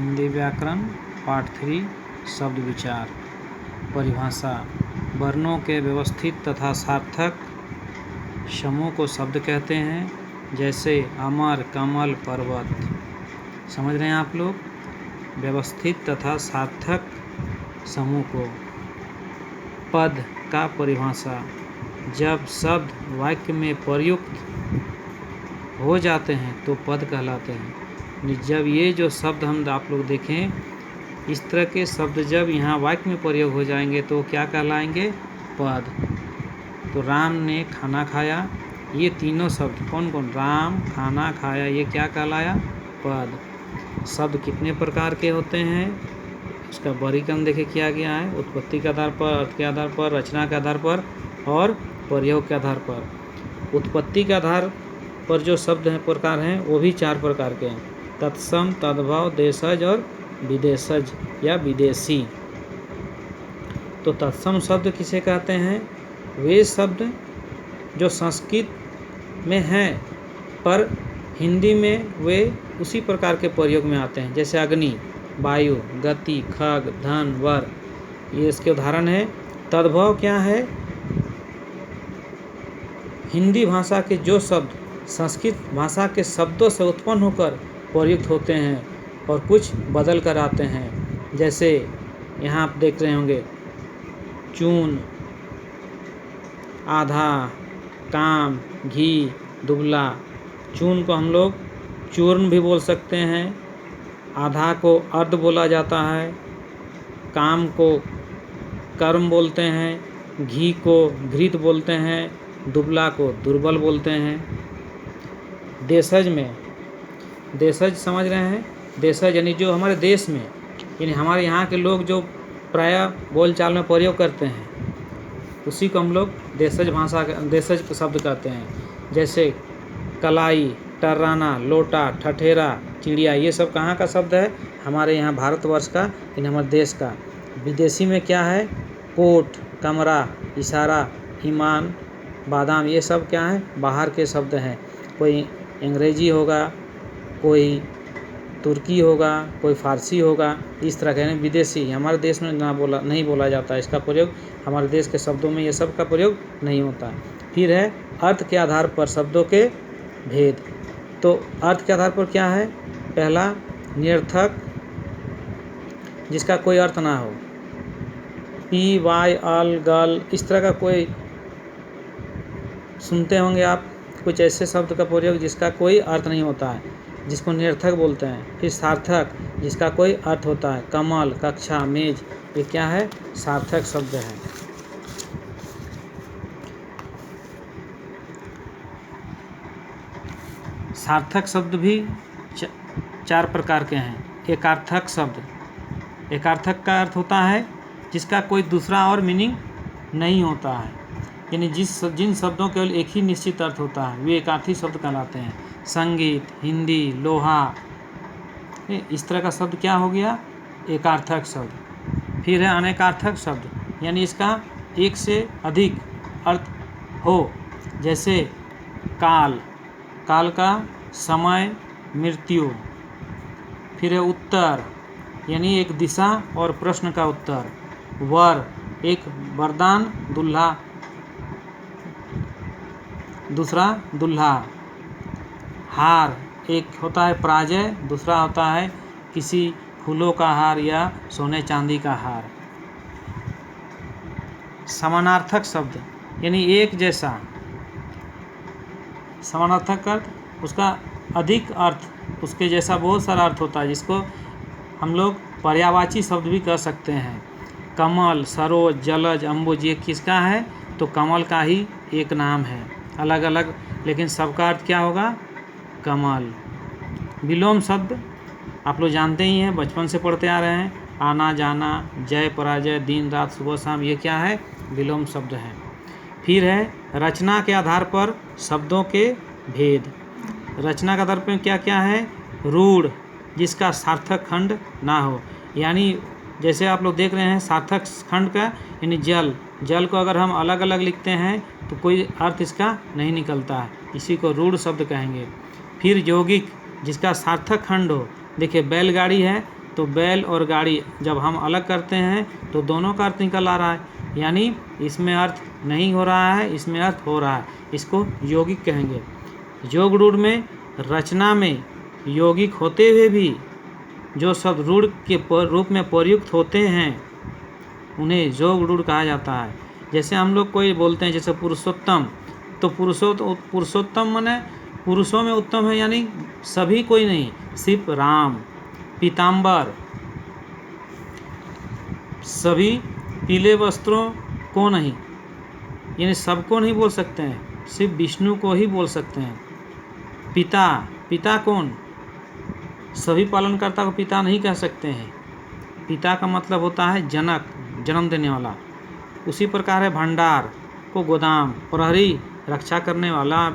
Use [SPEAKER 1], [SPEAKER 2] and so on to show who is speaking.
[SPEAKER 1] हिंदी व्याकरण पार्ट 3 शब्द विचार। परिभाषा। वर्णों के व्यवस्थित तथा सार्थक समूह को शब्द कहते हैं, जैसे अमर, कमल, पर्वत। समझ रहे हैं आप लोग? व्यवस्थित तथा सार्थक समूह को। पद का परिभाषा। जब शब्द वाक्य में प्रयुक्त हो जाते हैं तो पद कहलाते हैं। जब ये जो शब्द हम आप लोग देखें, इस तरह के शब्द जब यहाँ वाक्य में प्रयोग हो जाएंगे तो क्या कहलाएंगे? पद। तो राम ने खाना खाया, ये तीनों शब्द कौन कौन? राम, खाना, खाया, ये क्या कहलाया? पद। शब्द कितने प्रकार के होते हैं? उसका वर्गीकरण देखे किया गया है। उत्पत्ति के आधार पर, अर्थ के आधार पर, रचना के आधार पर और प्रयोग के आधार पर। उत्पत्ति के आधार पर जो शब्द हैं प्रकार हैं वो भी 4 प्रकार के हैं: तत्सम, तद्भव, देशज और विदेशज या विदेशी। तो तत्सम शब्द किसे कहते हैं? वे शब्द जो संस्कृत में हैं पर हिंदी में वे उसी प्रकार के प्रयोग में आते हैं, जैसे अग्नि, वायु, गति, खग, धन, वर, ये इसके उदाहरण है। तद्भव क्या है? हिंदी भाषा के जो शब्द संस्कृत भाषा के शब्दों से उत्पन्न होकर प्रयुक्त होते हैं और कुछ बदल कर आते हैं, जैसे यहाँ आप देख रहे होंगे चून, आधा, काम, घी, दुबला। चून को हम लोग चूर्ण भी बोल सकते हैं, आधा को अर्ध बोला जाता है, काम को कर्म बोलते हैं, घी को घृत बोलते हैं, दुबला को दुर्बल बोलते हैं। देशज में, देशज समझ रहे हैं? देशज यानी जो हमारे देश में, यानी हमारे यहाँ के लोग जो प्रायः बोलचाल में प्रयोग करते हैं, उसी को हम लोग देशज भाषा, देशज शब्द कहते हैं। जैसे कलाई, टर्राना, लोटा, ठठेरा, चिड़िया, ये सब कहाँ का शब्द है? हमारे यहाँ भारतवर्ष का, यानी हमारे देश का। विदेशी में क्या है? कोट, कमरा, इशारा, ईमान, बादाम, ये सब क्या है? बाहर के शब्द हैं। कोई अंग्रेजी होगा, कोई तुर्की होगा, कोई फारसी होगा, इस तरह के विदेशी। हमारे देश में नहीं बोला जाता, इसका प्रयोग हमारे देश के शब्दों में ये सब का प्रयोग नहीं होता। फिर है अर्थ के आधार पर शब्दों के भेद। तो अर्थ के आधार पर क्या है? पहला निरर्थक, जिसका कोई अर्थ ना हो, पी, वाई, अल, गल, इस तरह का कोई सुनते होंगे आप कुछ ऐसे शब्द का प्रयोग जिसका कोई अर्थ नहीं होता है, जिसको निरर्थक बोलते हैं। फिर सार्थक, जिसका कोई अर्थ होता है। कमल, कक्षा, मेज, ये क्या है? सार्थक शब्द है। सार्थक शब्द भी 4 प्रकार के हैं। एकार्थक शब्द। एकार्थक का अर्थ होता है जिसका कोई दूसरा और मीनिंग नहीं होता है, यानी जिन शब्दों केवल एक ही निश्चित अर्थ होता है वे एकार्थी शब्द कहलाते हैं। संगीत, हिंदी, लोहा, इस तरह का शब्द क्या हो गया? एकार्थक शब्द। फिर है अनेकार्थक शब्द, यानी इसका एक से अधिक अर्थ हो, जैसे काल, काल का समय, मृत्यु। फिर है उत्तर, यानी एक दिशा और प्रश्न का उत्तर। वर, एक वरदान, दूल्हा, दूसरा दूल्हा। हार, एक होता है पराजय, दूसरा होता है किसी फूलों का हार या सोने चांदी का हार। समानार्थक शब्द, यानी एक जैसा। समानार्थक अर्थ, उसका अधिक अर्थ, उसके जैसा बहुत सारा अर्थ होता है, जिसको हम लोग पर्यायवाची शब्द भी कह सकते हैं। कमल, सरोज, जलज, अम्बुज, ये किसका है? तो कमल का ही एक नाम है, अलग अलग, लेकिन सबका अर्थ क्या होगा? कमल। विलोम शब्द आप लोग जानते ही हैं, बचपन से पढ़ते आ रहे हैं। आना जाना, जय पराजय, दिन रात, सुबह शाम, ये क्या है? विलोम शब्द है। फिर है रचना के आधार पर शब्दों के भेद। रचना के आधार पर क्या क्या है? रूढ़, जिसका सार्थक खंड ना हो, यानी जैसे आप लोग देख रहे हैं सार्थक खंड का, यानी जल, जल को अगर हम अलग अलग लिखते हैं तो कोई अर्थ इसका नहीं निकलता है, इसी को रूढ़ शब्द कहेंगे। फिर यौगिक, जिसका सार्थक खंड हो। देखिए बैलगाड़ी है तो बैल और गाड़ी जब हम अलग करते हैं तो दोनों का अर्थ निकल आ रहा है, यानी इसमें अर्थ नहीं हो रहा है, इसमें अर्थ हो रहा है। इसको यौगिक कहेंगे। योग रूढ़ में रचना में यौगिक होते हुए भी जो शब्द रूढ़ के रूप में प्रयुक्त होते हैं उन्हें योग रूढ़ कहा जाता है। जैसे हम लोग कोई बोलते हैं जैसे पुरुषोत्तम, तो पुरुषोत्तम माने पुरुषों में उत्तम है, यानी सभी कोई नहीं, सिर्फ राम। पीताम्बर, सभी पीले वस्त्रों को नहीं, यानी सबको नहीं बोल सकते हैं, सिर्फ विष्णु को ही बोल सकते हैं। पिता, पिता कौन? सभी पालनकर्ता को पिता नहीं कह सकते हैं। पिता का मतलब होता है जनक, जन्म देने वाला। उसी प्रकार है भंडार को गोदाम, प्रहरी रक्षा करने वाला,